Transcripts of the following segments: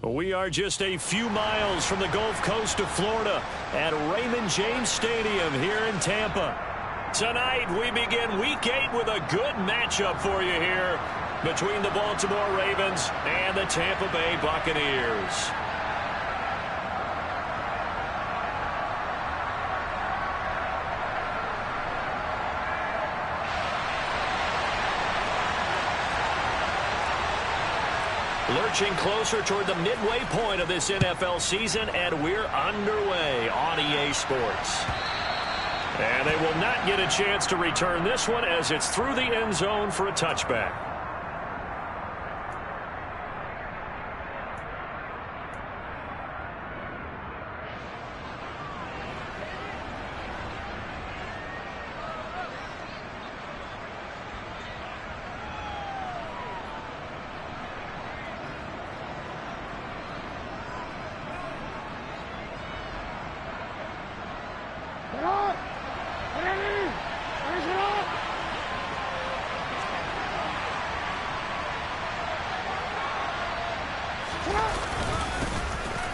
We are just a few miles from the Gulf Coast of Florida at Raymond James Stadium here in Tampa. Tonight, we begin Week 8 with a good matchup for you here between the Baltimore Ravens and the Tampa Bay Buccaneers. Lurching closer toward the midway point of this NFL season, and we're underway on EA Sports. And they will not get a chance to return this one as it's through the end zone for a touchback.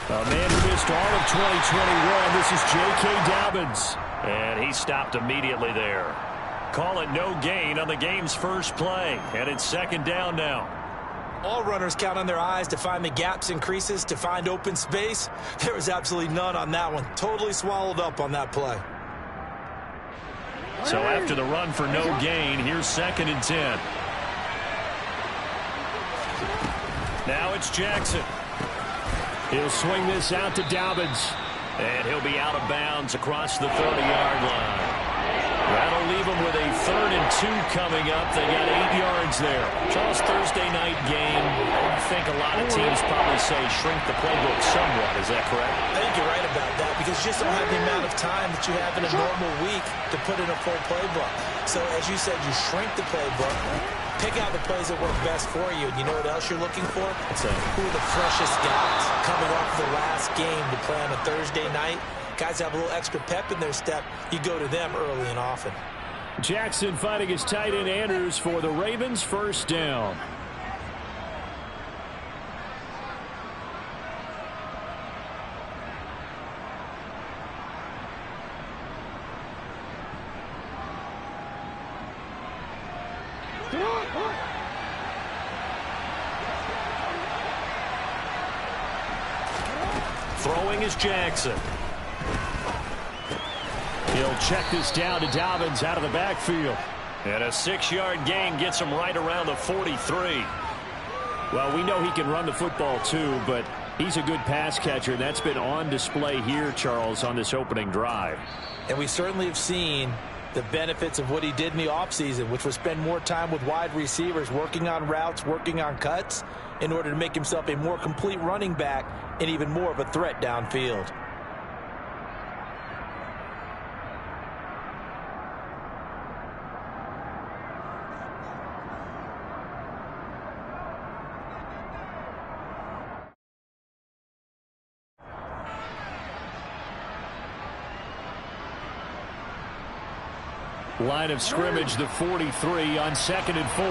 A man who missed all of 2021, this is J.K. Dobbins. And he stopped immediately there. Call it no gain on the game's first play. And it's second down now. All runners count on their eyes to find the gaps and creases, to find open space. There was absolutely none on that one. Totally swallowed up on that play. So after the run for no gain, here's 2nd and 10. Now it's Jackson. He'll swing this out to Dobbins. And he'll be out of bounds across the 30-yard line. That'll leave them with a 3rd and 2 coming up. They got 8 yards there. Charles, Thursday night game, I think a lot of teams probably say shrink the playbook somewhat. Is that correct? I think you're right about that because you just don't have the amount of time that you have in a normal week to put in a full playbook. So as you said, you shrink the playbook, pick out the plays that work best for you. And you know what else you're looking for? So, who are the freshest guys coming off the last game to play on a Thursday night? Guys have a little extra pep in their step. You go to them early and often. Jackson fighting his tight end Andrews for the Ravens' first down. Throwing is Jackson. He'll check this down to Dobbins out of the backfield. And a 6-yard gain gets him right around the 43. Well, we know he can run the football too, but he's a good pass catcher, and that's been on display here, Charles, on this opening drive. And we certainly have seen the benefits of what he did in the offseason, which was spend more time with wide receivers, working on routes, working on cuts, in order to make himself a more complete running back and even more of a threat downfield. Line of scrimmage, the 43 on 2nd and 4.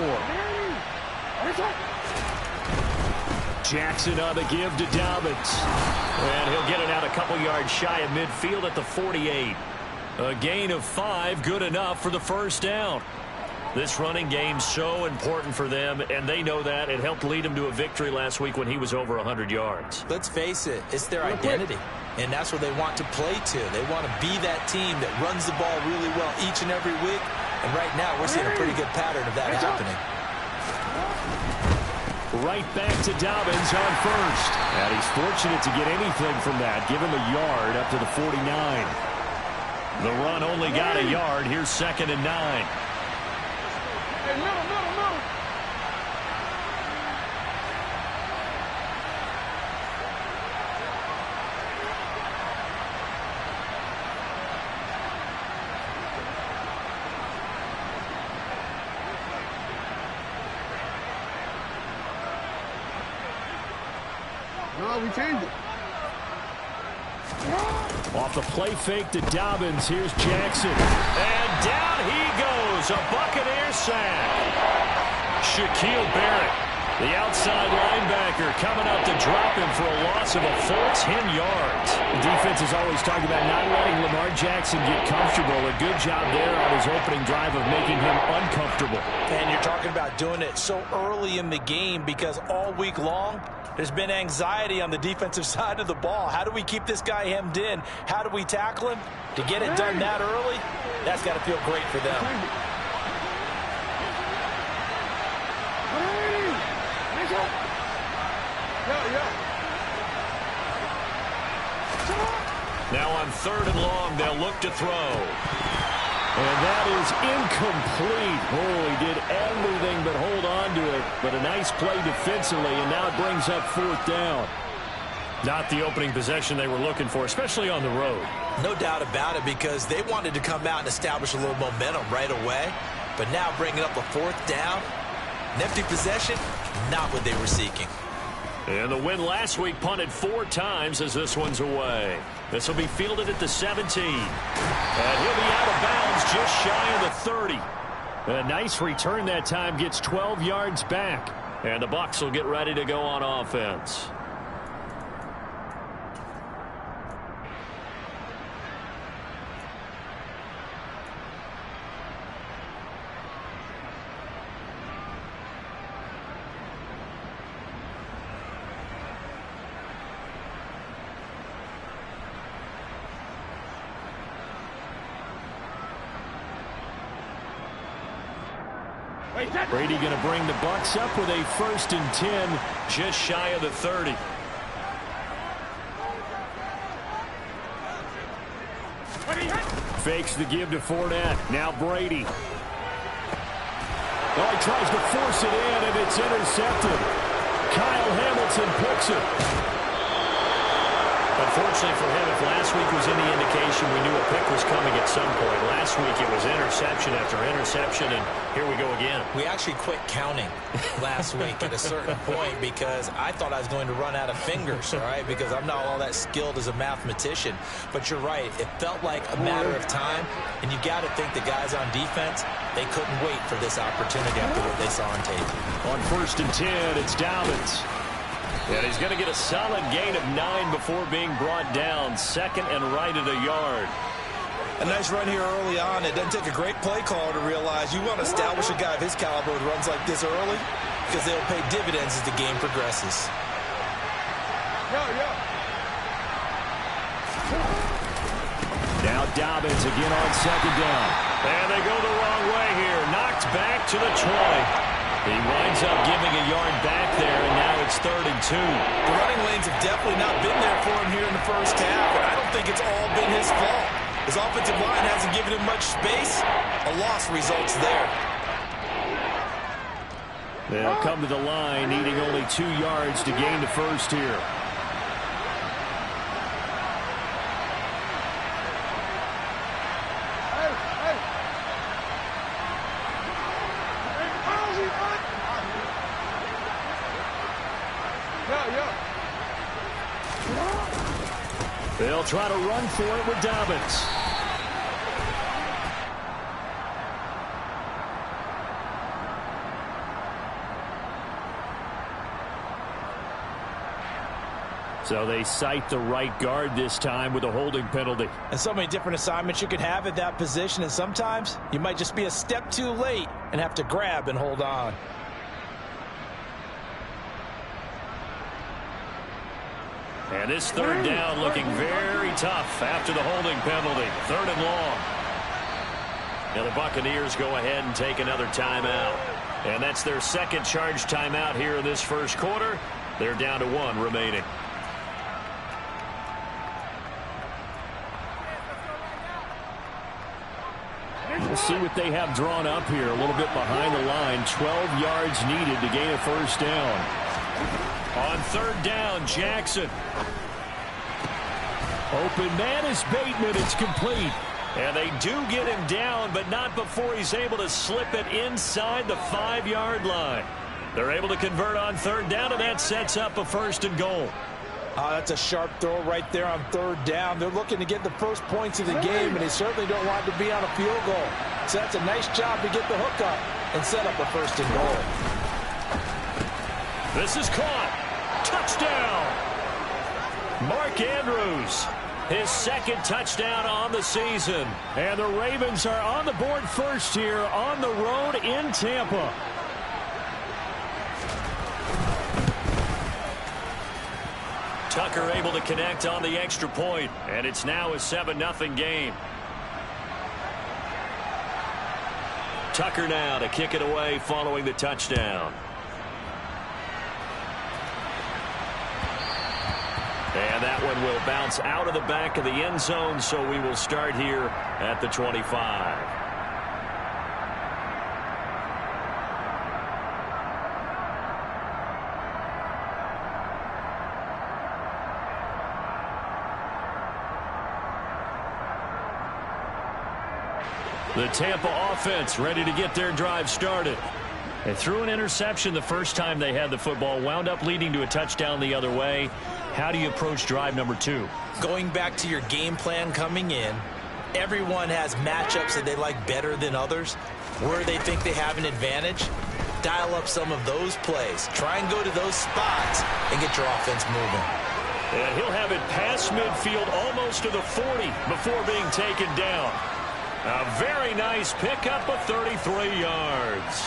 Jackson on the give to Dobbins. And he'll get it out a couple yards shy of midfield at the 48. A gain of 5, good enough for the first down. This running game's so important for them, and they know that. It helped lead them to a victory last week when he was over 100 yards. Let's face it, it's their identity, and that's what they want to play to. They want to be that team that runs the ball really well each and every week, and right now we're seeing a pretty good pattern of that happening. Right back to Dobbins on first. And he's fortunate to get anything from that. Give him a yard up to the 49. The run only got a yard. Here's 2nd and 9. No, we changed it. Off the play fake to Dobbins. Here's Jackson. And down he goes. A Buccaneer sack. Shaquille Barrett The outside linebacker coming up to drop him for a loss of a full 10 yards. The defense is always talking about not letting Lamar Jackson get comfortable. A good job there on his opening drive of making him uncomfortable. And you're talking about doing it so early in the game because all week long, there's been anxiety on the defensive side of the ball. How do we keep this guy hemmed in? How do we tackle him? To get it done that early, that's got to feel great for them. Now on 3rd and long, they'll look to throw. And that is incomplete. Oh, he did everything but hold on to it. But a nice play defensively, and now it brings up 4th down. Not the opening possession they were looking for, especially on the road. No doubt about it, because they wanted to come out and establish a little momentum right away. But now bringing up a 4th down, an empty possession, not what they were seeking. And the win last week punted 4 times as this one's away. This will be fielded at the 17. And he'll be out of bounds just shy of the 30. A nice return that time, gets 12 yards back. And the Bucs will get ready to go on offense. Brady going to bring the Bucs up with a 1st and 10. Just shy of the 30. Fakes the give to Fournette. Now Brady. Oh, he tries to force it in, and it's intercepted. Kyle Hamilton picks it. Unfortunately for him, if last week was any indication, we knew a pick was coming at some point. Last week it was interception after interception, and here we go again. We actually quit counting last week at a certain point because I thought I was going to run out of fingers, all right, because I'm not all that skilled as a mathematician. But you're right. It felt like a matter of time, and you got to think the guys on defense, they couldn't wait for this opportunity after what they saw on tape. On 1st and 10, it's Dobbins. And he's going to get a solid gain of 9 before being brought down. 2nd and right at a yard. A nice run here early on. It doesn't take a great play caller to realize you want to establish a guy of his caliber who runs like this early because they'll pay dividends as the game progresses. Now Dobbins again on 2nd down. And they go the wrong way here. Knocked back to the 20. He winds up giving a yard back there, and now it's 3rd and 2. The running lanes have definitely not been there for him here in the first half, and I don't think it's all been his fault. His offensive line hasn't given him much space. A loss results there. They'll come to the line, needing only 2 yards to gain the first here. They'll try to run for it with Dobbins. So they cite the right guard this time with a holding penalty. And so many different assignments you can have at that position, and sometimes you might just be a step too late and have to grab and hold on. And this 3rd down looking very tough after the holding penalty. 3rd and long. Now the Buccaneers go ahead and take another timeout. And that's their 2nd charge timeout here in this first quarter. They're down to 1 remaining. We'll see what they have drawn up here. A little bit behind the line. 12 yards needed to gain a 1st down. On 3rd down, Jackson. Open man is Bateman. It's complete. And they do get him down, but not before he's able to slip it inside the 5-yard line. They're able to convert on 3rd down, and that sets up a 1st and goal. That's a sharp throw right there on 3rd down. They're looking to get the first points of the game, and they certainly don't want to be on a field goal. So that's a nice job to get the hook up and set up a 1st and goal. This is caught. Touchdown. Mark Andrews, his second touchdown on the season. And the Ravens are on the board first here on the road in Tampa. Tucker able to connect on the extra point, and it's now a 7-0 game. Tucker now to kick it away following the touchdown. And that one will bounce out of the back of the end zone, so we will start here at the 25. The Tampa offense ready to get their drive started. They threw an interception the first time they had the football, wound up leading to a touchdown the other way. How do you approach drive number 2? Going back to your game plan coming in, everyone has matchups that they like better than others. Where they think they have an advantage, dial up some of those plays. Try and go to those spots and get your offense moving. And he'll have it past midfield almost to the 40 before being taken down. A very nice pickup of 33 yards.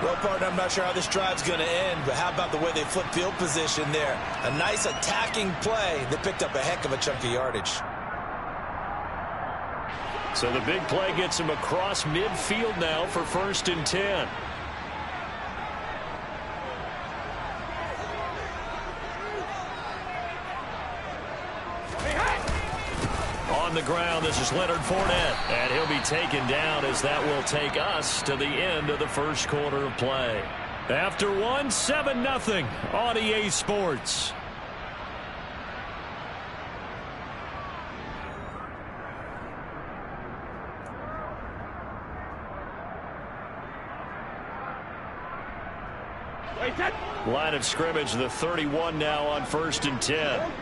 Well, partner, I'm not sure how this drive's going to end, but how about the way they flip field position there? A nice attacking play that picked up a heck of a chunk of yardage. So the big play gets him across midfield now for 1st and 10. On the ground, this is Leonard Fournette, and he'll be taken down as that will take us to the end of the first quarter of play. After one, 7-0 on EA Sports. Line of scrimmage, the 31 now on 1st and 10.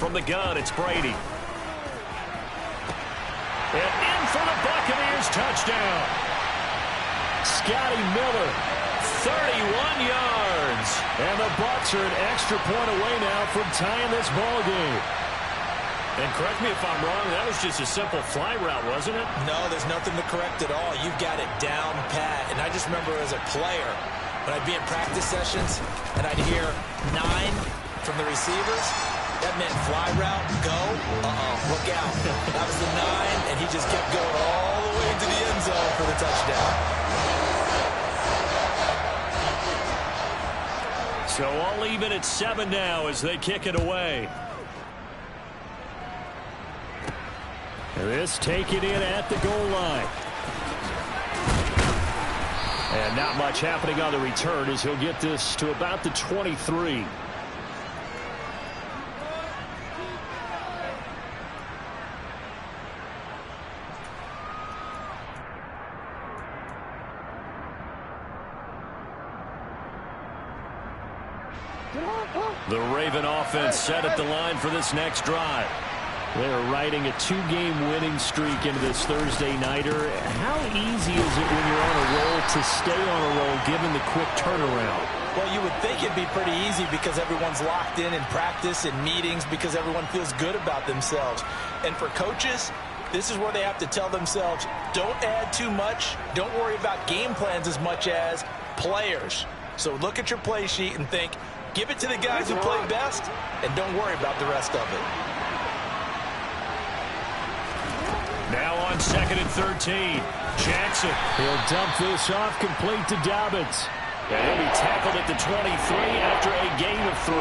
From the gun, it's Brady. And in for the Buccaneers touchdown. Scotty Miller, 31 yards. And the Bucs are an extra point away now from tying this ball game. And correct me if I'm wrong, that was just a simple fly route, wasn't it? No, there's nothing to correct at all. You've got it down pat. And I just remember as a player, when I'd be in practice sessions and I'd hear 9 from the receivers, that meant fly route, go, look out. That was the 9, and he just kept going all the way into the end zone for the touchdown. So I'll leave it at 7 now as they kick it away. This taken in at the goal line. And not much happening on the return as he'll get this to about the 23. The Raven offense set at the line for this next drive. They're riding a 2-game winning streak into this Thursday nighter. How easy is it when you're on a roll to stay on a roll given the quick turnaround? Well, you would think it'd be pretty easy because everyone's locked in practice and meetings because everyone feels good about themselves. And for coaches, this is where they have to tell themselves, don't add too much. Don't worry about game plans as much as players. So look at your play sheet and think, give it to the guys who play best, and don't worry about the rest of it. Now on 2nd and 13. Jackson. He'll dump this off complete to Dobbins. And he'll be tackled at the 23 after a gain of 3.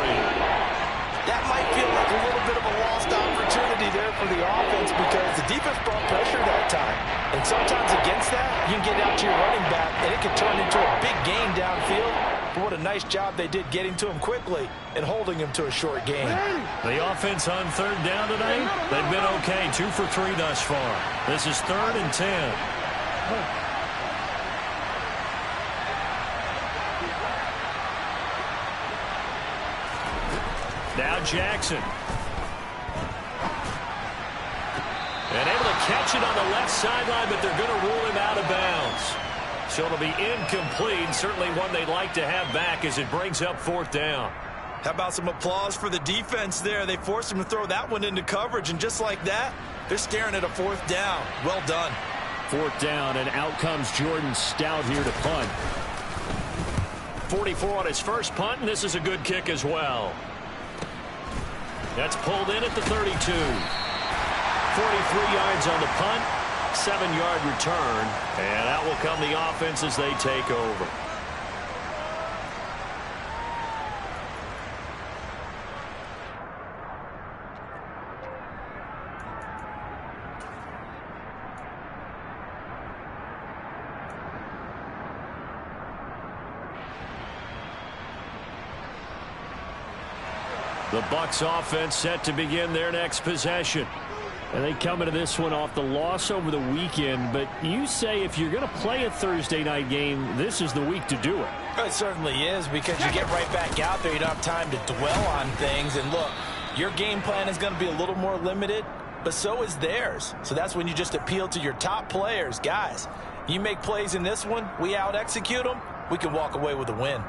That might feel like a little bit of a lost opportunity there for the offense because the defense brought pressure that time. And sometimes against that, you can get out to your running back, and it can turn into a big gain downfield. But what a nice job they did getting to him quickly and holding him to a short gain. The offense on 3rd down tonight, they've been okay. 2 for 3 thus far. This is 3rd and 10. Now Jackson. And able to catch it on the left sideline, but they're going to rule him out of bounds. So it'll be incomplete. Certainly one they'd like to have back as it brings up 4th down. How about some applause for the defense there? They forced him to throw that one into coverage, and just like that, they're staring at a 4th down. Well done. 4th down, and out comes Jordan Stout here to punt. 44 on his first punt, and this is a good kick as well. That's pulled in at the 32. 43 yards on the punt, 7-yard return, and out will come the offense as they take over. The Bucs offense set to begin their next possession. And they come into this one off the loss over the weekend. But you say if you're going to play a Thursday night game, this is the week to do it. It certainly is, because you get right back out there. You don't have time to dwell on things. And look, your game plan is going to be a little more limited, but so is theirs. So that's when you just appeal to your top players. Guys, you make plays in this one, we out-execute them, we can walk away with a win.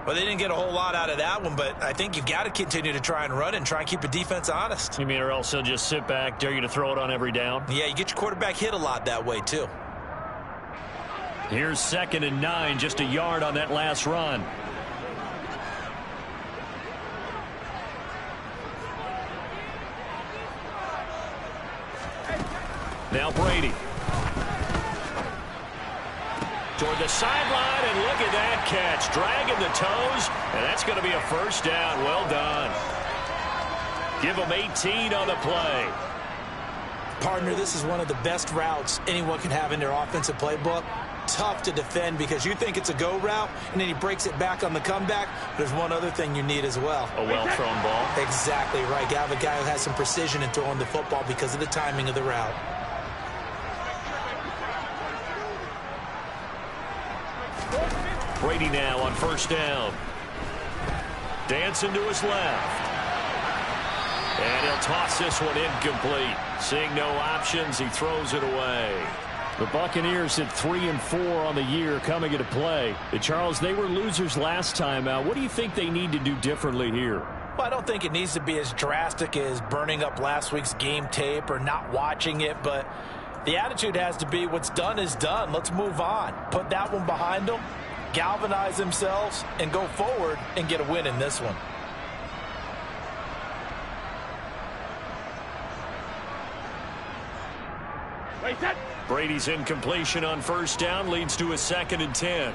Well, they didn't get a whole lot out of that one, but I think you've got to continue to try and run and try and keep the defense honest. You mean or else they'll just sit back, dare you to throw it on every down? Yeah, you get your quarterback hit a lot that way, too. Here's 2nd and 9, just a yard on that last run. Now Brady. Toward the sideline, and look at that catch. Dragging the toes, and that's going to be a 1st down. Well done. Give them 18 on the play. Partner, this is one of the best routes anyone can have in their offensive playbook. Tough to defend because you think it's a go route, and then he breaks it back on the comeback. There's one other thing you need as well. A well-thrown ball. Exactly right. You have a guy who has some precision in throwing the football because of the timing of the route. Brady now on 1st down. Dancing to his left. And he'll toss this one incomplete. Seeing no options, he throws it away. The Buccaneers at 3-4 on the year coming into play. Charles, they were losers last time out. What do you think they need to do differently here? Well, I don't think it needs to be as drastic as burning up last week's game tape or not watching it, but the attitude has to be what's done is done. Let's move on. Put that one behind them, galvanize themselves, and go forward and get a win in this one. Brady's incompletion on 1st down leads to a 2nd and 10.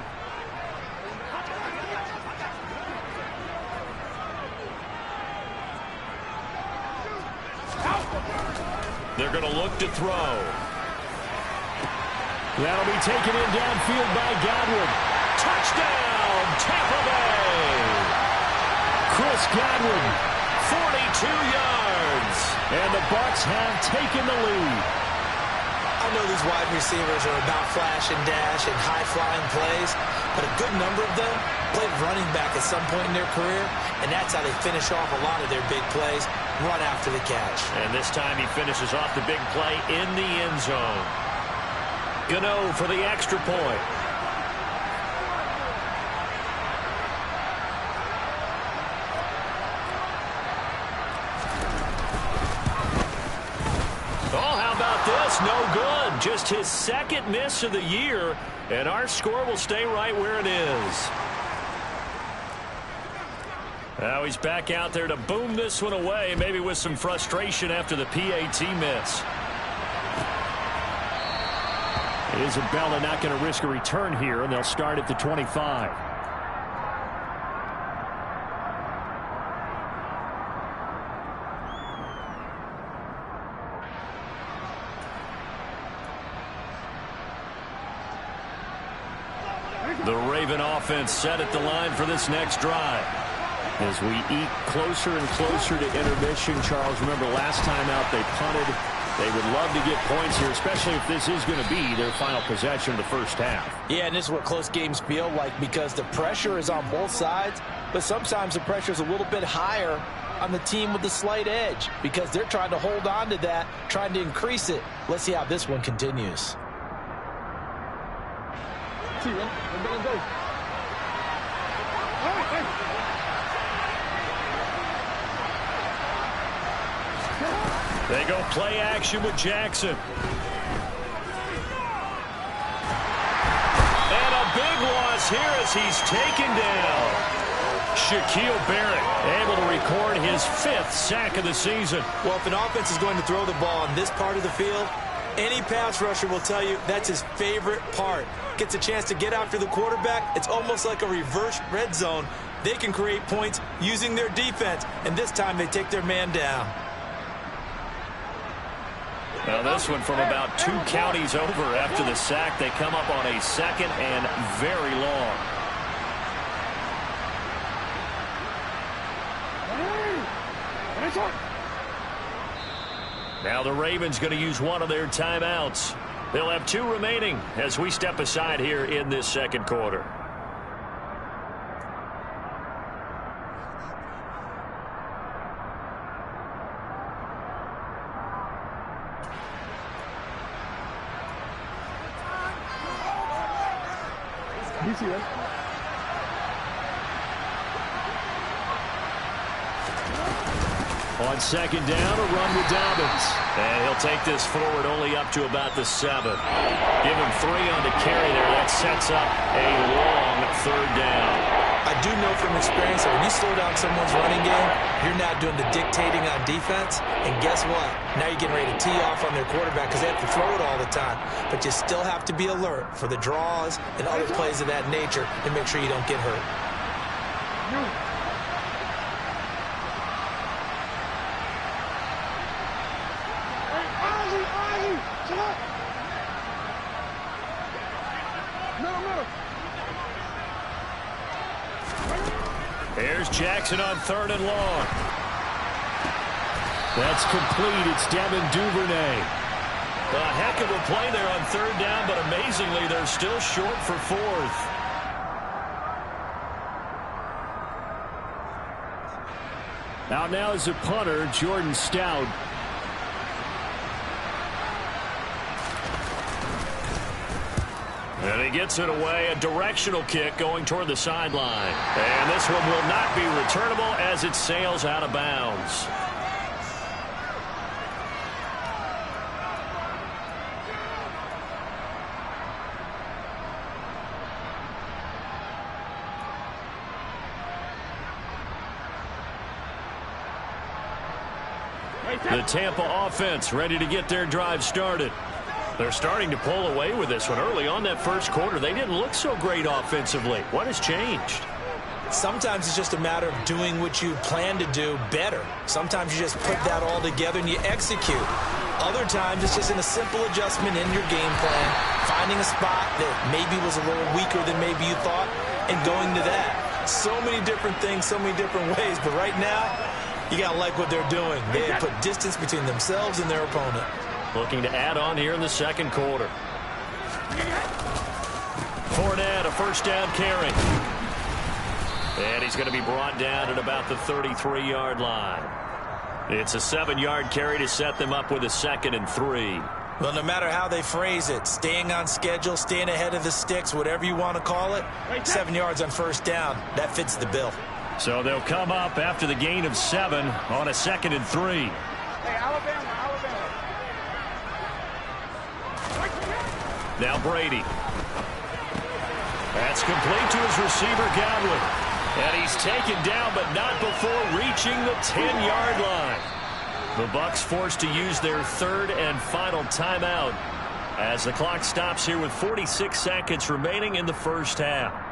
They're going to look to throw. That'll be taken in downfield by Godwin. Touchdown, Tampa Bay! Chris Godwin, 42 yards. and the Bucs have taken the lead. I know these wide receivers are about flash and dash and high-flying plays, but a good number of them played running back at some point in their career, and that's how they finish off a lot of their big plays, run after the catch. And this time he finishes off the big play in the end zone. Gano for the extra point. No good. Just his second miss of the year, and our score will stay right where it is. Now he's back out there to boom this one away, maybe with some frustration after the PAT miss. Isabella not going to risk a return here, and they'll start at the 25. The Raven offense set at the line for this next drive. As we eat closer and closer to intermission, Charles, remember last time out they punted. They would love to get points here, especially if this is going to be their final possession of the first half. Yeah, and this is what close games feel like because the pressure is on both sides, but sometimes the pressure is a little bit higher on the team with the slight edge because they're trying to hold on to that, trying to increase it. Let's see how this one continues. They go play action with Jackson. And a big loss here as he's taken down. Shaquille Barrett able to record his 5th sack of the season. Well, if an offense is going to throw the ball on this part of the field, any pass rusher will tell you that's his favorite part. Gets a chance to get after the quarterback. It's almost like a reverse red zone. They can create points using their defense, and this time they take their man down. Now this one from about 2 counties over after the sack. They come up on a 2nd and very long. Now the Ravens going to use one of their timeouts. They'll have 2 remaining as we step aside here in this 2nd quarter. On 2nd down, a run with Dobbins. And he'll take this forward only up to about the 7. Give him 3 on the carry there. That sets up a long 3rd down. I do know from experience that when you slow down someone's running game, you're now doing the dictating on defense. And guess what? Now you're getting ready to tee off on their quarterback because they have to throw it all the time. But you still have to be alert for the draws and other plays of that nature and make sure you don't get hurt. Here's Jackson on 3rd and long. That's complete. It's Devin Duvernay. A heck of a play there on 3rd down, but amazingly, they're still short for 4th. Out now is the punter, Jordan Stout. And he gets it away, a directional kick going toward the sideline. And this one will not be returnable as it sails out of bounds. The Tampa offense ready to get their drive started. They're starting to pull away with this one. Early on that 1st quarter, they didn't look so great offensively. What has changed? Sometimes it's just a matter of doing what you plan to do better. Sometimes you just put that all together and you execute. Other times it's just in a simple adjustment in your game plan, finding a spot that maybe was a little weaker than maybe you thought, and going to that. So many different things, so many different ways, but right now, you got to like what they're doing. They have put distance between themselves and their opponent. Looking to add on here in the 2nd quarter. Fournette, a 1st down carry. And he's going to be brought down at about the 33-yard line. It's a 7-yard carry to set them up with a 2nd and 3. Well, no matter how they phrase it, staying on schedule, staying ahead of the sticks, whatever you want to call it, 7 yards on 1st down, that fits the bill. So they'll come up after the gain of 7 on a 2nd and 3. Hey, Alabama. Now Brady. That's complete to his receiver, Godwin. And he's taken down, but not before reaching the 10-yard line. The Bucs forced to use their 3rd and final timeout as the clock stops here with 46 seconds remaining in the 1st half.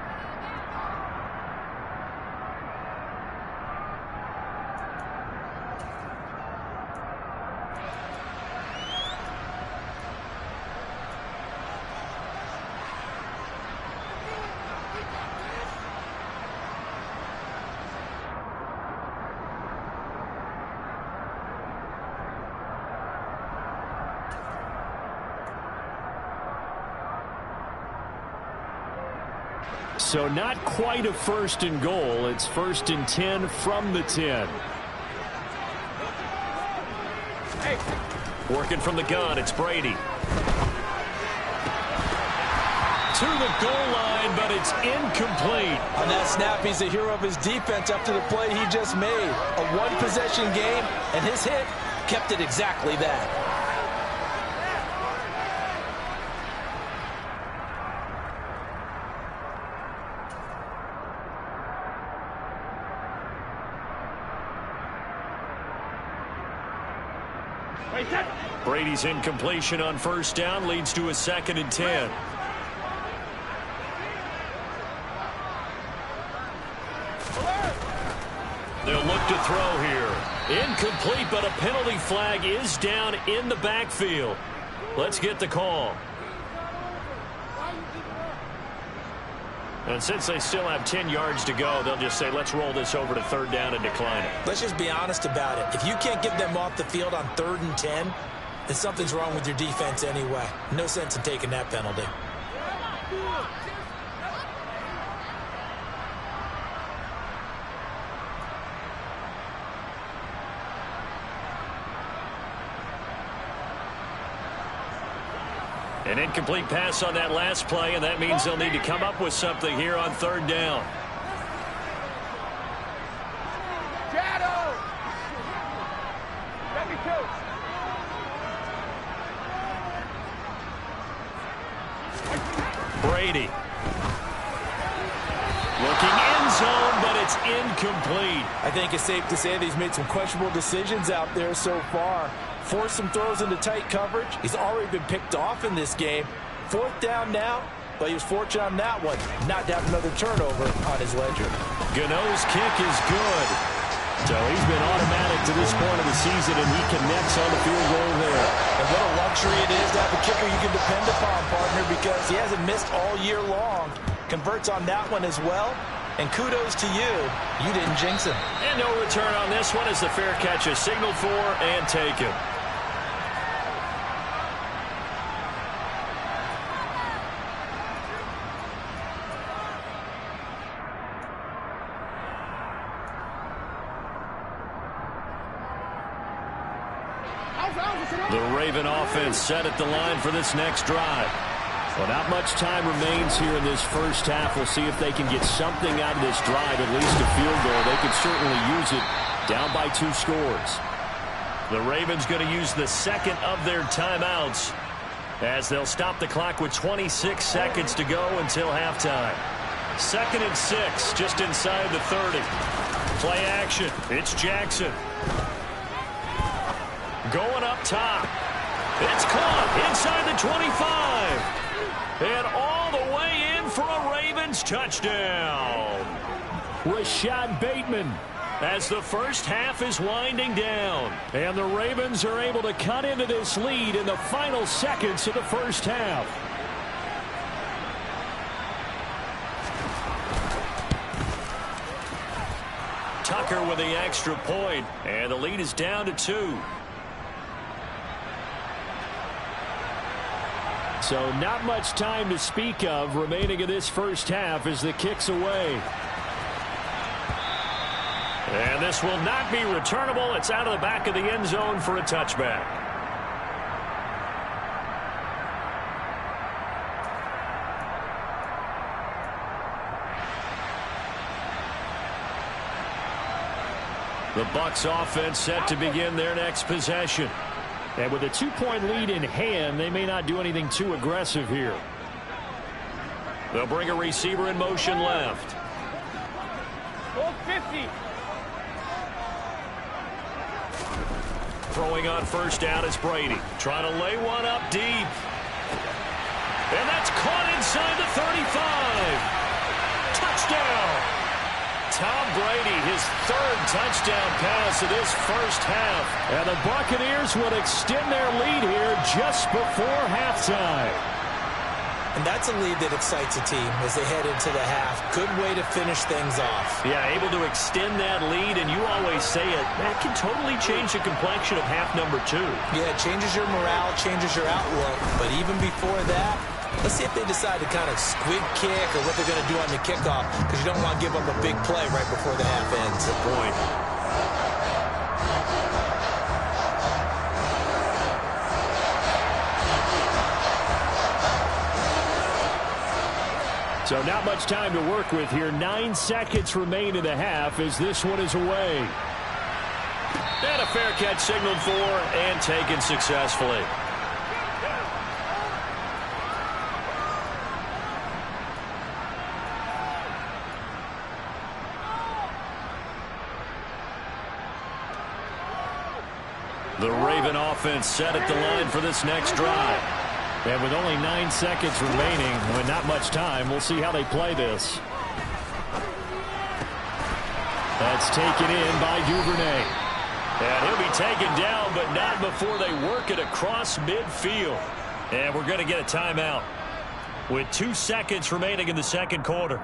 So not quite a 1st and goal. It's 1st and 10 from the 10. Working from the gun, it's Brady. To the goal line, but it's incomplete. On that snap, he's a hero of his defense after the play he just made. A one-possession game, and his hit kept it exactly that. Brady's incompletion on first down leads to a 2nd and 10. They'll look to throw here. Incomplete, but a penalty flag is down in the backfield. Let's get the call. And since they still have 10 yards to go, they'll just say, let's roll this over to 3rd down and decline it. Let's just be honest about it. If you can't get them off the field on 3rd and 10, then something's wrong with your defense anyway. No sense in taking that penalty. An incomplete pass on that last play, and that means they'll need to come up with something here on 3rd down. Brady. Looking end zone, but it's incomplete. I think it's safe to say that he's made some questionable decisions out there so far. Forced some throws into tight coverage. He's already been picked off in this game. 4th down now, but he was fortunate on that one not to have another turnover on his ledger. Gano's kick is good. So he's been automatic to this point of the season, and he connects on the field goal there. And what a luxury it is to have a kicker you can depend upon, partner, because he hasn't missed all year long. Converts on that one as well. And kudos to you. You didn't jinx him. And no return on this one as the fair catch is signaled for and taken. The Raven offense set at the line for this next drive. Well, not much time remains here in this first half. We'll see if they can get something out of this drive, at least a field goal. They could certainly use it down by 2 scores. The Ravens going to use the 2nd of their timeouts as they'll stop the clock with 26 seconds to go until halftime. 2nd and 6, just inside the 30. Play action. It's Jackson. Going up top. It's caught inside the 25. And all the way in for a Ravens touchdown. Rashad Bateman. As the first half is winding down. And the Ravens are able to cut into this lead in the final seconds of the first half. Tucker with the extra point. And the lead is down to 2. So not much time to speak of remaining in this first half as the kick's away. And this will not be returnable. It's out of the back of the end zone for a touchback. The Bucs offense set to begin their next possession. And with a 2-point lead in hand, they may not do anything too aggressive here. They'll bring a receiver in motion left. Go 50. Throwing on first down is Brady. Trying to lay one up deep. And that's caught inside the 35. Touchdown. Tom Brady, his 3rd touchdown pass of this first half. And the Buccaneers would extend their lead here just before halftime. And that's a lead that excites a team as they head into the half. Good way to finish things off. Yeah, able to extend that lead, and you always say it, that can totally change the complexion of half number 2. Yeah, it changes your morale, changes your outlook. But even before that, let's see if they decide to kind of squib kick or what they're going to do on the kickoff, because you don't want to give up a big play right before the half ends. Good point. So not much time to work with here. 9 seconds remain in the half as this one is away. And a fair catch signaled for and taken successfully. The Raven offense set at the line for this next drive. And with only 9 seconds remaining, with not much time, we'll see how they play this. That's taken in by Duvernay. And he'll be taken down, but not before they work it across midfield. And we're going to get a timeout with 2 seconds remaining in the second quarter.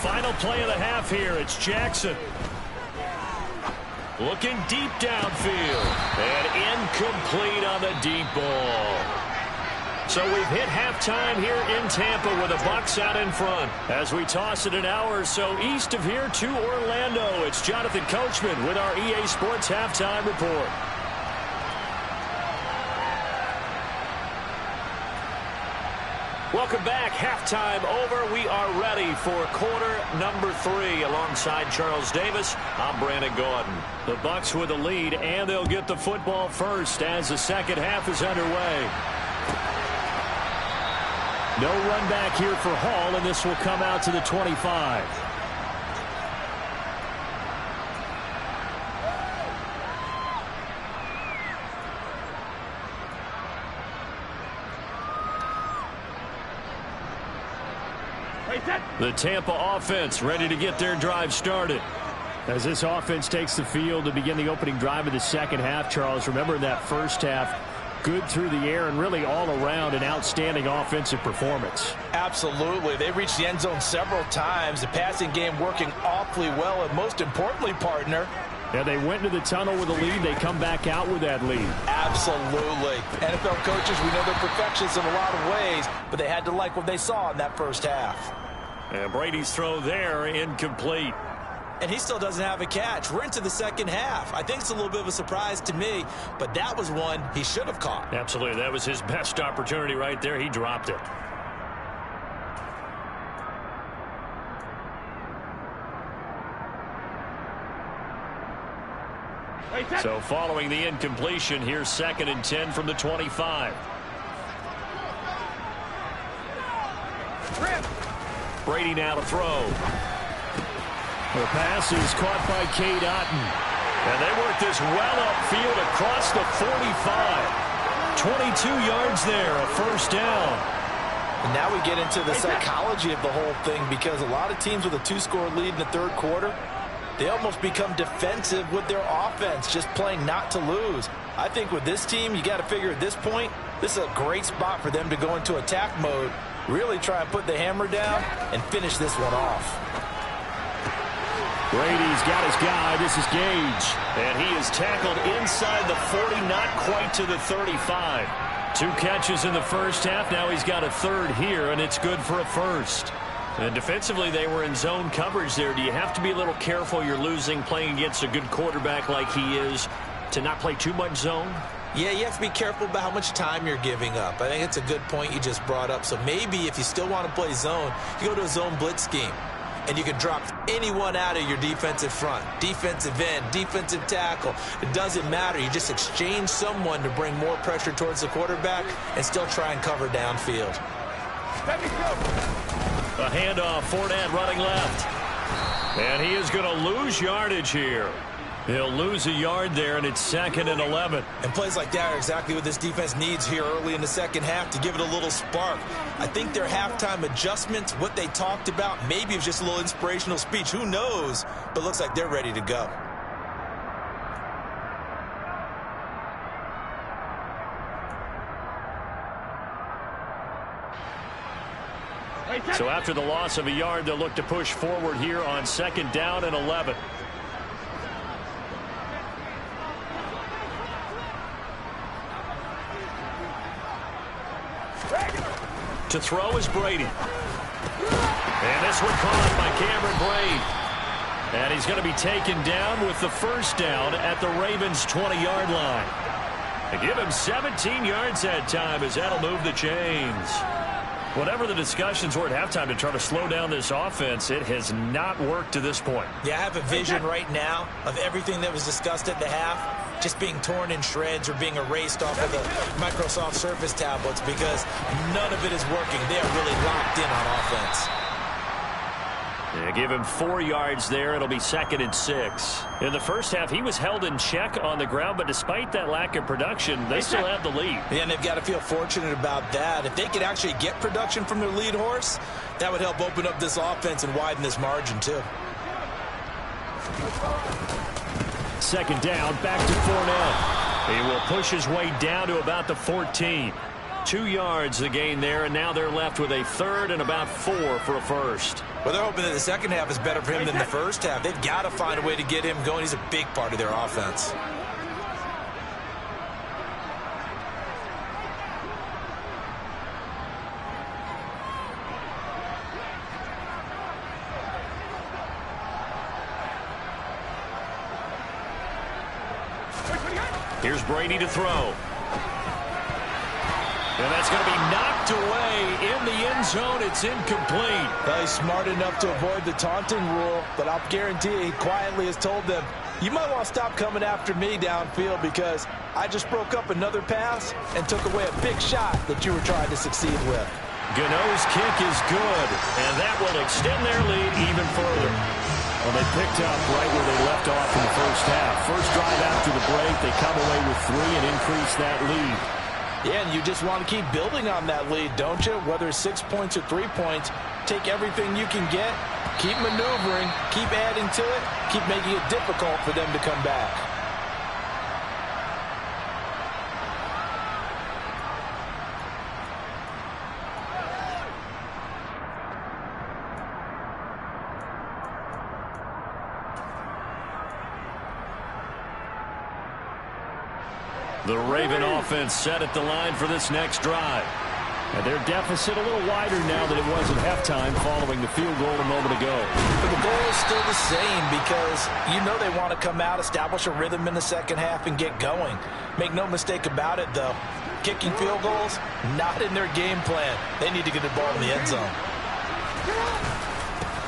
Final play of the half here. It's Jackson. Looking deep downfield. And incomplete on the deep ball. So we've hit halftime here in Tampa with the Bucs out in front. As we toss it an hour or so east of here to Orlando, it's Jonathan Coachman with our EA Sports Halftime Report. Welcome back. Halftime over. We are ready for quarter number 3 alongside Charles Davis. I'm Brandon Gaudin. The Bucs with the lead, and they'll get the football first as the second half is underway. No run back here for Hall, and this will come out to the 25. The Tampa offense ready to get their drive started. As this offense takes the field to begin the opening drive of the second half, Charles, remember in that first half, good through the air and really all around an outstanding offensive performance. Absolutely. They reached the end zone several times. The passing game working awfully well, and most importantly, partner, yeah, they went into the tunnel with a lead. They come back out with that lead. Absolutely. NFL coaches, we know they're perfectionists in a lot of ways, but they had to like what they saw in that first half. And Brady's throw there, incomplete. And he still doesn't have a catch. We're into the second half. I think it's a little bit of a surprise to me, but that was one he should have caught. Absolutely. That was his best opportunity right there. He dropped it. So following the incompletion, here's 2nd and 10 from the 25. Brady now to throw. The pass is caught by Cade Otton. And they work this well upfield across the 45. 22 yards there, a first down. And now we get into the psychology of the whole thing, because a lot of teams with a 2-score lead in the third quarter, they almost become defensive with their offense, just playing not to lose. I think with this team, you got to figure at this point, this is a great spot for them to go into attack mode, really try and put the hammer down and finish this one off. Brady's got his guy. This is Gage. And he is tackled inside the 40, not quite to the 35. 2 catches in the first half. Now he's got a third here, and it's good for a first. And defensively, they were in zone coverage there. Do you have to be a little careful? You're losing playing against a good quarterback like he is to not play too much zone? Yeah, you have to be careful about how much time you're giving up. I think it's a good point you just brought up. So maybe if you still want to play zone, you go to a zone blitz scheme. And you can drop anyone out of your defensive front, defensive end, defensive tackle. It doesn't matter. You just exchange someone to bring more pressure towards the quarterback and still try and cover downfield. A handoff, Fournette running left. And he is going to lose yardage here. He'll lose a yard there, and it's 2nd and 11. And plays like that are exactly what this defense needs here early in the second half to give it a little spark. I think their halftime adjustments, what they talked about, maybe it was just a little inspirational speech. Who knows? But looks like they're ready to go. So after the loss of a yard, they'll look to push forward here on 2nd down and 11. To throw is Brady. And this one caught by Cameron Brate. And he's going to be taken down with the first down at the Ravens' 20-yard line. They give him 17 yards that time as that'll move the chains. Whatever the discussions were at halftime to try to slow down this offense, it has not worked to this point. Yeah, I have a vision right now of everything that was discussed at the half just being torn in shreds or being erased off of the Microsoft Surface tablets because none of it is working. They are really locked in on offense. Yeah, give him 4 yards there. It'll be 2nd and 6. In the first half, he was held in check on the ground, but despite that lack of production, they still have the lead. Yeah, and they've got to feel fortunate about that. If they could actually get production from their lead horse, that would help open up this offense and widen this margin, too. 2nd down, back to Fournette. He will push his way down to about the 14. 2 yards the gain there, and now they're left with a 3rd and about 4 for a first. Well, they're hoping that the second half is better for him than the first half. They've got to find a way to get him going. He's a big part of their offense. Here's Brady to throw. And that's going to be knocked away in the end zone. It's incomplete. Well, he's smart enough to avoid the taunting rule, but I'll guarantee you he quietly has told them, you might want to stop coming after me downfield because I just broke up another pass and took away a big shot that you were trying to succeed with. Gano's kick is good, and that will extend their lead even further. Well, they picked up right where they left off in the first half. First drive after the break, they come away with 3 and increase that lead. Yeah, and you just want to keep building on that lead, don't you? Whether it's 6 points or 3 points, take everything you can get, keep maneuvering, keep adding to it, keep making it difficult for them to come back. The Raven offense set at the line for this next drive. And their deficit a little wider now than it was at halftime following the field goal a moment ago. But the goal is still the same because you know they want to come out, establish a rhythm in the second half, and get going. Make no mistake about it, though. Kicking field goals, not in their game plan. They need to get the ball in the end zone.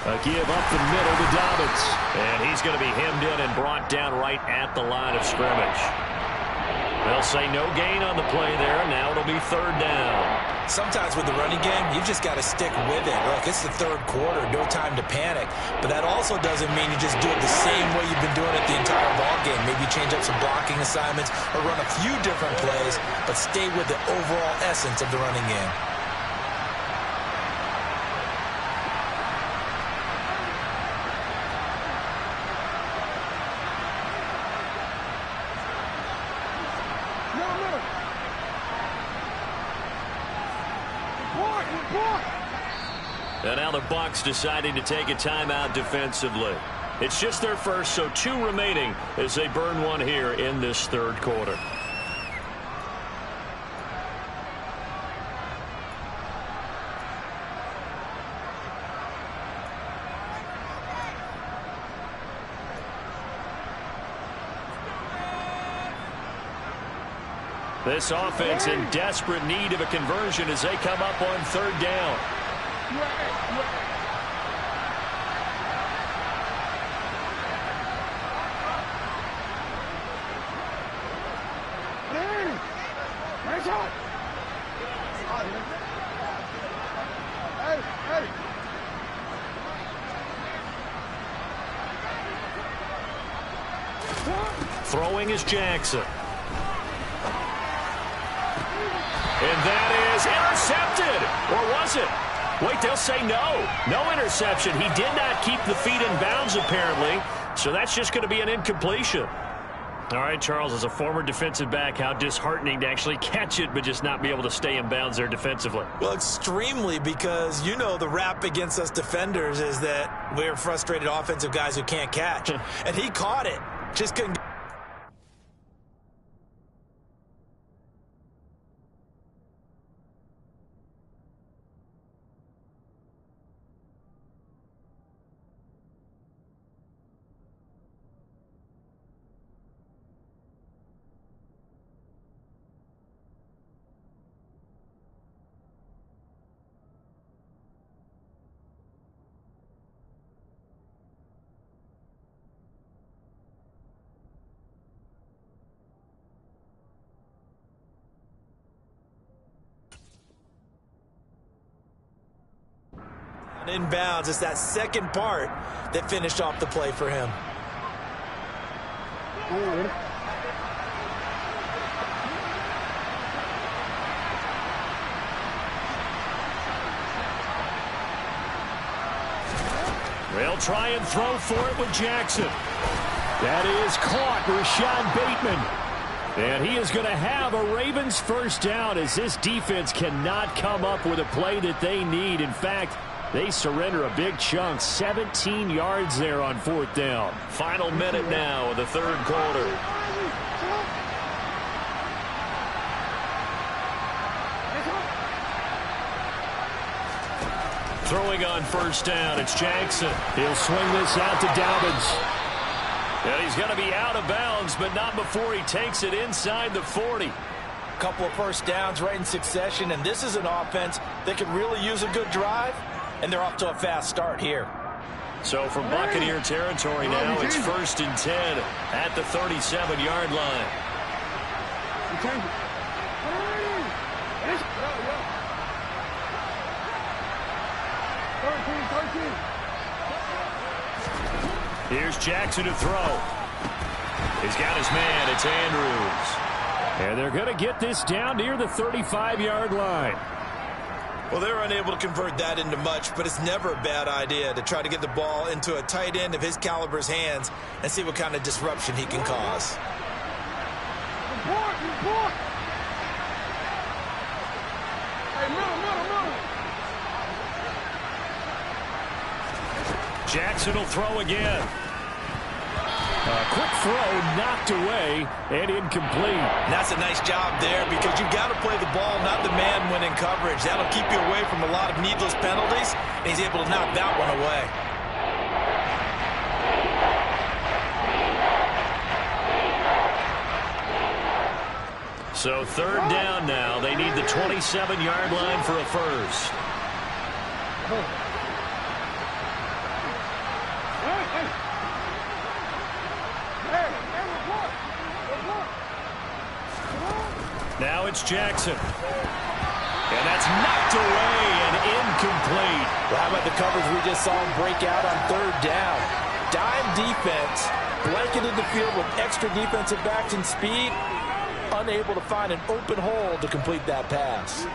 A give up the middle to Dobbins. And he's going to be hemmed in and brought down right at the line of scrimmage. They'll say no gain on the play there. Now it'll be 3rd down. Sometimes with the running game, you've just got to stick with it. Look, it's the 3rd quarter, no time to panic. But that also doesn't mean you just do it the same way you've been doing it the entire ball game. Maybe change up some blocking assignments or run a few different plays, but stay with the overall essence of the running game. And now the Bucs deciding to take a timeout defensively. It's just their first, so 2 remaining as they burn one here in this 3rd quarter. This offense in desperate need of a conversion as they come up on 3rd down. Throwing is Jackson. And that is intercepted. Or was it? Wait, they'll say no. No interception. He did not keep the feet in bounds, apparently. So that's just going to be an incompletion. All right, Charles, as a former defensive back, how disheartening to actually catch it but just not be able to stay in bounds there defensively. Well, extremely, because you know the rap against us defenders is that we're frustrated offensive guys who can't catch. And he caught it. Just couldn't. Inbounds. It's that second part that finished off the play for him. They'll try and throw for it with Jackson. That is caught, Rashad Bateman. And he is going to have a Ravens first down as this defense cannot come up with a play that they need. In fact, they surrender a big chunk, 17 yards there on fourth down. Final minute now of the third quarter. Throwing on first down, it's Jackson. He'll swing this out to Dobbins. And he's going to be out of bounds, but not before he takes it inside the 40. Couple of first downs right in succession, and this is an offense that could really use a good drive. And they're off to a fast start here. So from Buccaneer territory now, it's 1st and 10 at the 37-yard line. Here's Jackson to throw. He's got his man. It's Andrews. And they're going to get this down near the 35-yard line. Well, they're unable to convert that into much, but it's never a bad idea to try to get the ball into a tight end of his caliber's hands and see what kind of disruption he can cause. Jackson will throw again. A quick throw knocked away and incomplete. And that's a nice job there because you've got to play the ball, not the man when in coverage. That'll keep you away from a lot of needless penalties, and he's able to knock that one away. So third down now. They need the 27-yard line for a first. Now it's Jackson. And that's knocked away and incomplete. Well, how about the coverage we just saw him break out on third down? Dime defense, blanketed the field with extra defensive backs and speed, unable to find an open hole to complete that pass.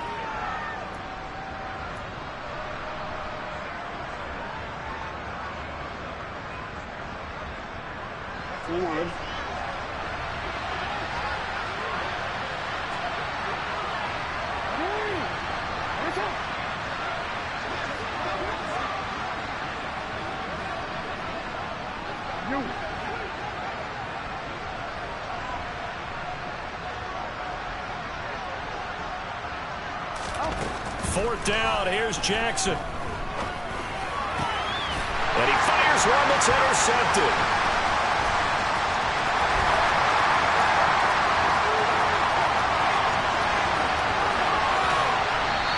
Fourth down, here's Jackson. And he fires one that's intercepted.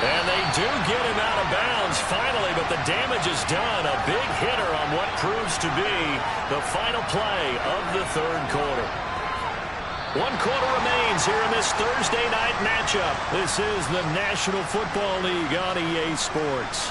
And they do get him out of bounds finally, but the damage is done. A big hitter on what proves to be the final play of the third quarter. 1 quarter remains here in this Thursday night matchup. This is the National Football League on EA Sports.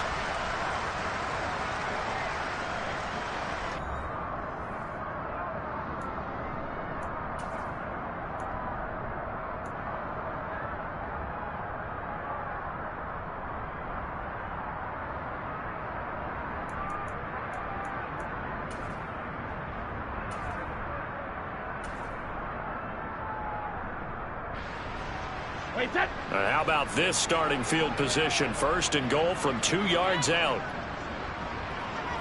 Wait, that. How about this starting field position? First and goal from 2 yards out.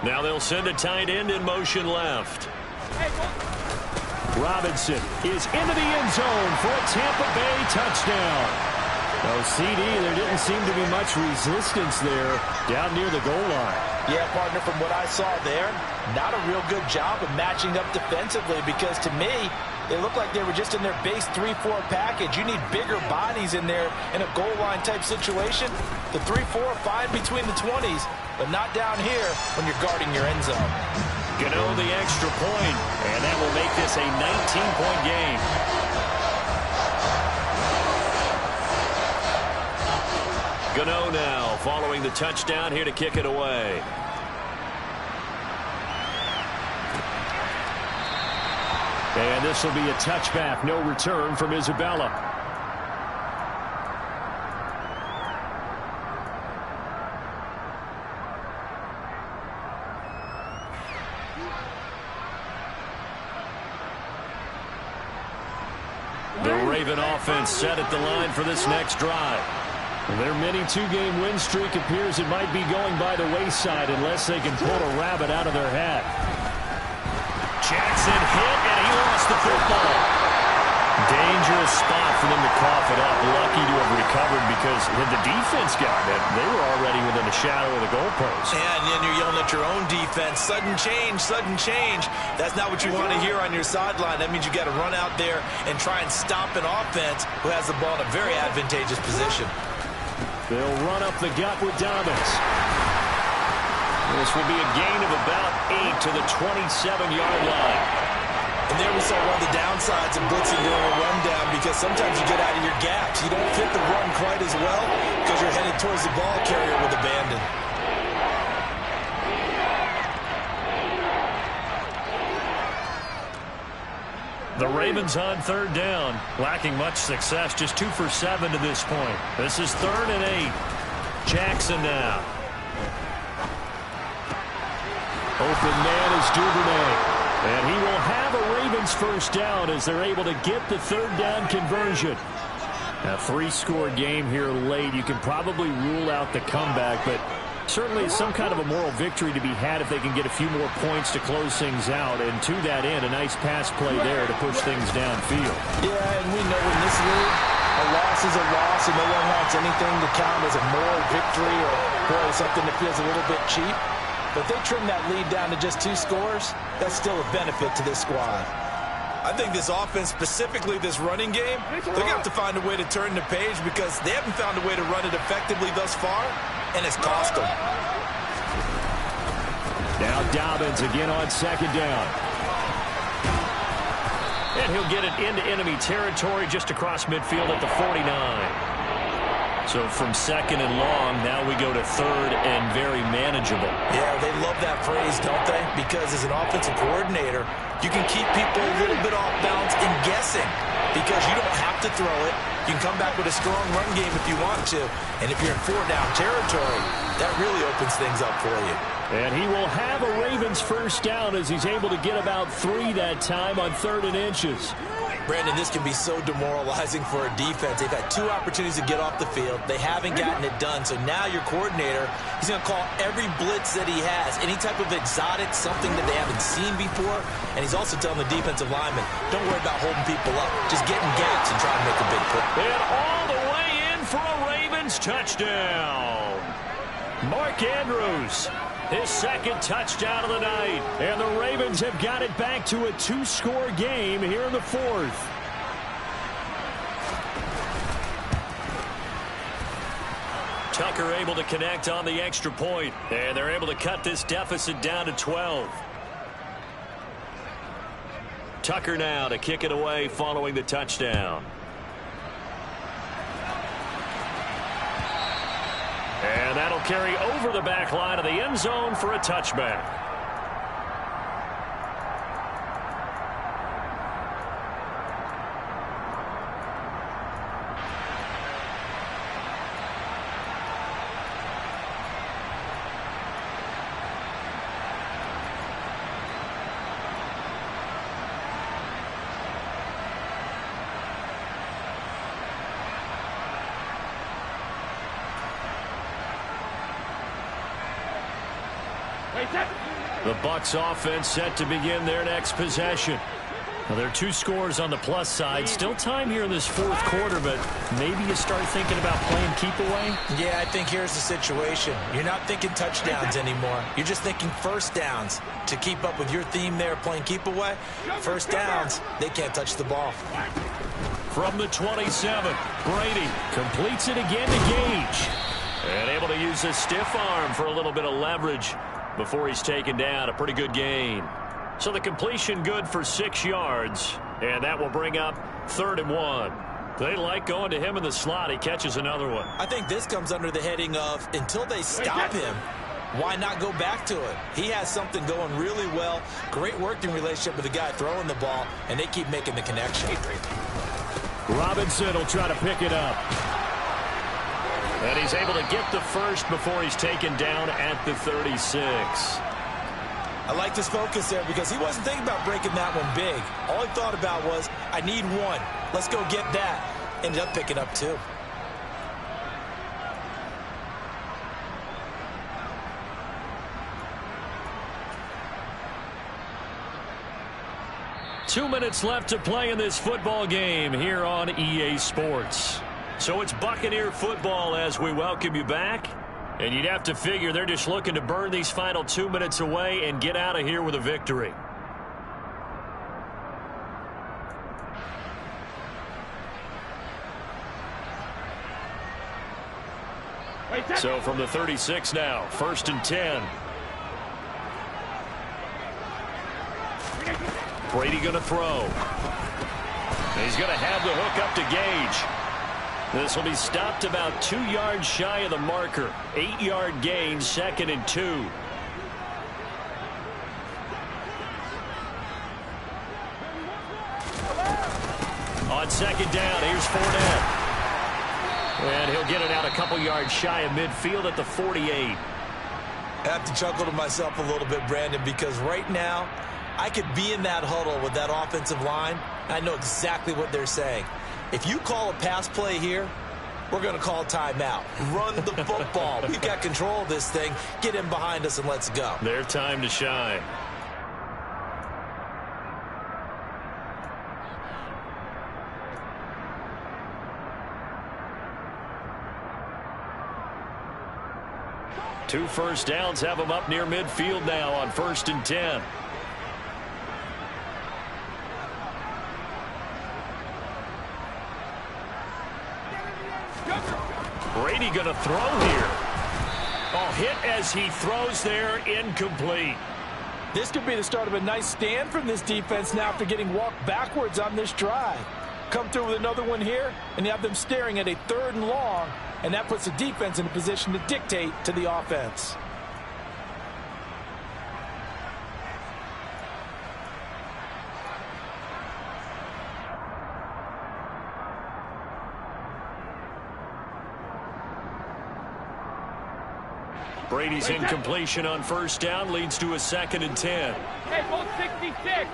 Now they'll send a tight end in motion left. Hey, go. Robinson is into the end zone for a Tampa Bay touchdown. No CD, there didn't seem to be much resistance there down near the goal line. Yeah, partner, from what I saw there, not a real good job of matching up defensively because to me, it looked like they were just in their base 3-4 package. You need bigger bodies in there in a goal line type situation. The 3-4, 5 between the 20s, but not down here when you're guarding your end zone. Gano the extra point, and that will make this a 19-point game. Gano now following the touchdown here to kick it away. And this will be a touchback, no return from Isabella. The Raven offense set at the line for this next drive. Their mini two-game win streak appears it might be going by the wayside unless they can pull a rabbit out of their hat. Jackson hit, and he lost the football. Dangerous spot for them to cough it up. Lucky to have recovered because when the defense got it, they were already within the shadow of the goalpost. And then you're yelling at your own defense. Sudden change, sudden change. That's not what you want to hear on your sideline. That means you got to run out there and try and stop an offense who has the ball in a very advantageous position. They'll run up the gut with Dobbins. This will be a gain of about 8 to the 27-yard line. And there we saw one of the downsides of blitzing during a rundown because sometimes you get out of your gaps. You don't fit the run quite as well because you're headed towards the ball carrier with abandon. The Ravens on third down, lacking much success, just 2 for 7 to this point. This is 3rd and 8. Jackson now. Open man is Duvernay. And he will have a Ravens first down as they're able to get the third down conversion. A 3-score game here late. You can probably rule out the comeback, but certainly some kind of a moral victory to be had if they can get a few more points to close things out. And to that end, a nice pass play there to push things downfield. Yeah, and we know in this league, a loss is a loss, and no one wants anything to count as a moral victory or, boy, something that feels a little bit cheap. But if they trim that lead down to just 2 scores, that's still a benefit to this squad. I think this offense, specifically this running game, they're going to have to find a way to turn the page because they haven't found a way to run it effectively thus far, and it's cost them. Now Dobbins again on second down. And he'll get it into enemy territory just across midfield at the 49. So from second and long, now we go to third and very manageable. Yeah, they love that phrase, don't they? Because as an offensive coordinator, you can keep people a little bit off balance and guessing because you don't have to throw it. You can come back with a strong run game if you want to. And if you're in 4-down territory, that really opens things up for you. And he will have a Ravens first down as he's able to get about 3 that time on 3rd and inches. Brandon, this can be so demoralizing for a defense. They've had 2 opportunities to get off the field. They haven't gotten it done. So now your coordinator, he's going to call every blitz that he has, any type of exotic, something that they haven't seen before. And he's also telling the defensive lineman, don't worry about holding people up. Just get in gaps and try to make a big play. And all the way in for a Ravens touchdown. Mark Andrews, his 2nd touchdown of the night. And the Ravens have got it back to a 2-score game here in the 4th. Tucker able to connect on the extra point. And they're able to cut this deficit down to 12. Tucker now to kick it away following the touchdown. And that'll carry over the back line of the end zone for a touchback. The Bucs offense set to begin their next possession. Well, there are 2 scores on the plus side. Still time here in this 4th quarter, but maybe you start thinking about playing keep away? Yeah, I think here's the situation. You're not thinking touchdowns anymore. You're just thinking first downs. To keep up with your theme there, playing keep away, first downs, they can't touch the ball. From the 27, Brady completes it again to Gage. And able to use his stiff arm for a little bit of leverage before he's taken down. A pretty good gain. So the completion good for 6 yards, and that will bring up 3rd and 1. They like going to him in the slot. He catches another one. I think this comes under the heading of until they stop him, why not go back to it? He has something going really well, great working relationship with the guy throwing the ball, and they keep making the connection. Robinson will try to pick it up. And he's able to get the first before he's taken down at the 36. I like this focus there because he wasn't thinking about breaking that one big. All he thought about was, I need 1. Let's go get that. Ended up picking up 2. Two minutes left to play in this football game here on EA Sports. So it's Buccaneer football as we welcome you back. And you'd have to figure they're just looking to burn these final 2 minutes away and get out of here with a victory. So from the 36 now, 1st and 10. Brady going to throw. And he's going to have the hook up to Gage. This will be stopped about 2 yards shy of the marker. 8-yard gain, 2nd and 2. On 2nd down, here's Fournette. And he'll get it out a couple yards shy of midfield at the 48. I have to chuckle to myself a little bit, Brandon, because right now I could be in that huddle with that offensive line. I know exactly what they're saying. If you call a pass play here, we're going to call timeout. Run the football. We've got control of this thing. Get in behind us and let's go. Their time to shine. Two first downs have them up near midfield now on 1st and 10. Brady going to throw here. Oh, hit as he throws there, incomplete. This could be the start of a nice stand from this defense now after getting walked backwards on this drive. Come through with another one here, and you have them staring at a 3rd and long, and that puts the defense in a position to dictate to the offense. Brady's incompletion on 1st down leads to a 2nd and 10. Hey, both 66.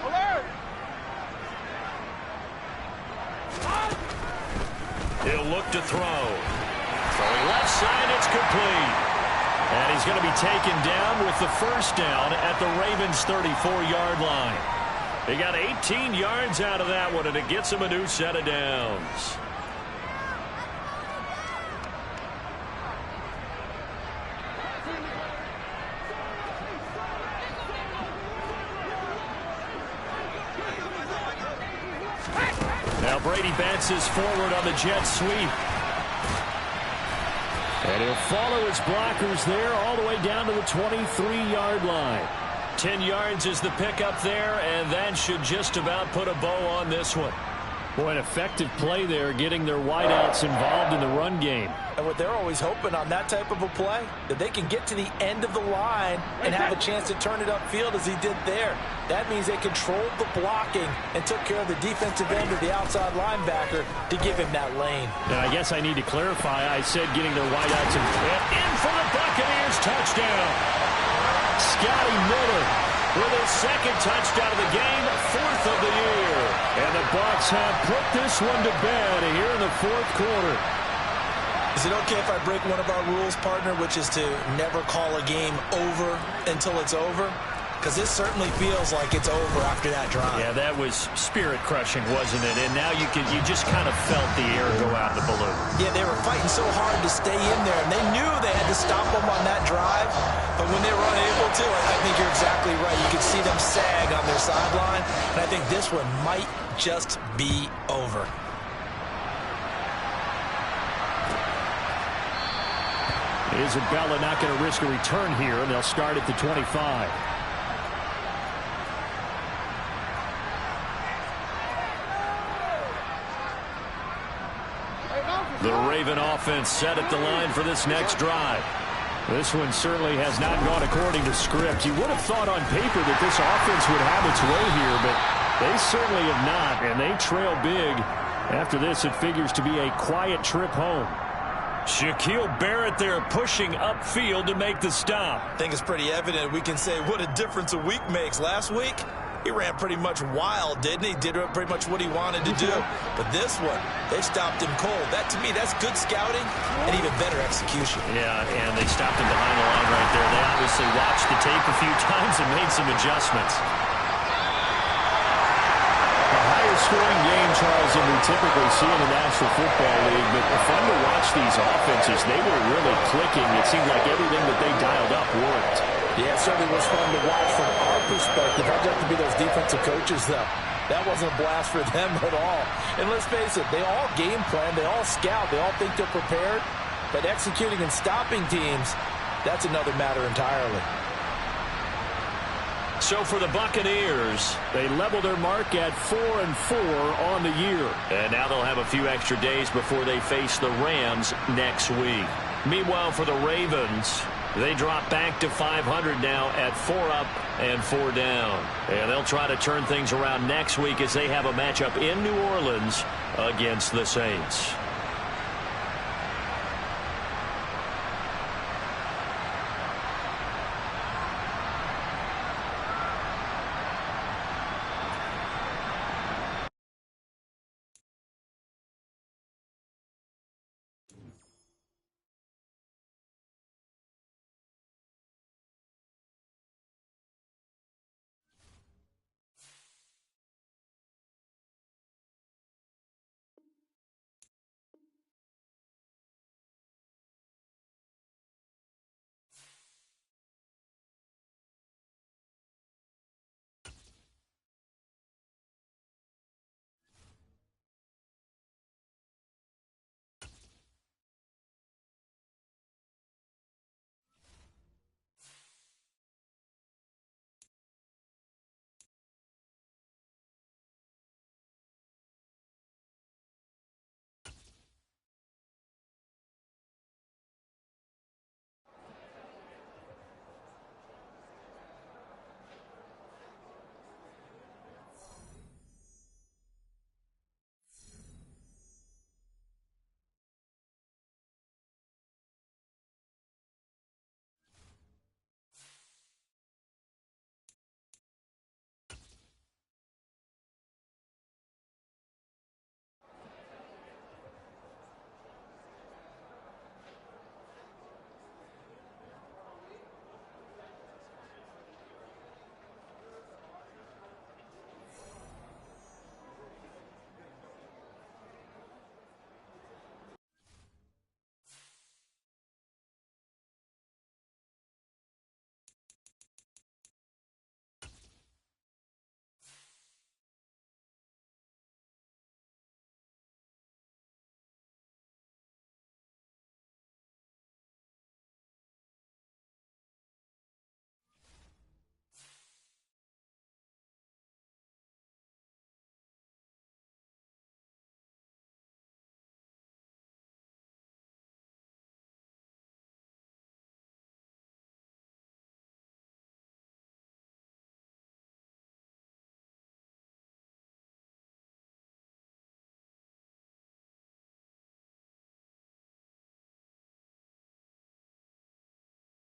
Alert! He'll look to throw. Throwing left side, it's complete. And he's going to be taken down with the 1st down at the Ravens' 34-yard line. They got 18 yards out of that one, and it gets him a new set of downs. Now Brady bounces forward on the jet sweep. And he'll follow his blockers there all the way down to the 23-yard line. 10 yards is the pickup there, and that should just about put a bow on this one. Boy, an effective play there, getting their wideouts involved in the run game. And what they're always hoping on that type of a play, that they can get to the end of the line and have a chance to turn it upfield as he did there. That means they controlled the blocking and took care of the defensive end or the outside linebacker to give him that lane. Now, I guess I need to clarify. I said getting their wideouts in for the Buccaneers touchdown. Scotty Miller with his 2nd touchdown of the game, 4th of the year. And the Bucs have put this one to bed here in the fourth quarter. Is it okay if I break one of our rules, partner, which is to never call a game over until it's over? Because this certainly feels like it's over after that drive. Yeah, that was spirit-crushing, wasn't it? And now you just kind of felt the air go out the balloon. Yeah, they were fighting so hard to stay in there, and they knew they had to stop them on that drive. But when they were unable to, I think you're exactly right. You could see them sag on their sideline, and I think this one might just be over. Isabella not going to risk a return here, and they'll start at the 25. The Raven offense set at the line for this next drive. This one certainly has not gone according to script. You would have thought on paper that this offense would have its way here, but they certainly have not, and they trail big. After this, it figures to be a quiet trip home. Shaquille Barrett there pushing upfield to make the stop. I think it's pretty evident. We can say what a difference a week makes. Last week, he ran pretty much wild, didn't he? Did pretty much what he wanted to do. But this one, they stopped him cold. That, to me, that's good scouting and even better execution. Yeah, and they stopped him behind the line right there. They obviously watched the tape a few times and made some adjustments. Scoring game, Charles, than we typically see in the National Football League, but fun to watch these offenses. They were really clicking. It seemed like everything that they dialed up worked. Yeah, it certainly was fun to watch from our perspective. I'd have to be those defensive coaches, though. That wasn't a blast for them at all. And let's face it, they all game plan, they all scout, they all think they're prepared, but executing and stopping teams, that's another matter entirely. So for the Buccaneers, they level their mark at 4-4 on the year. And now they'll have a few extra days before they face the Rams next week. Meanwhile, for the Ravens, they drop back to 500 now at 4 up and 4 down. And they'll try to turn things around next week as they have a matchup in New Orleans against the Saints.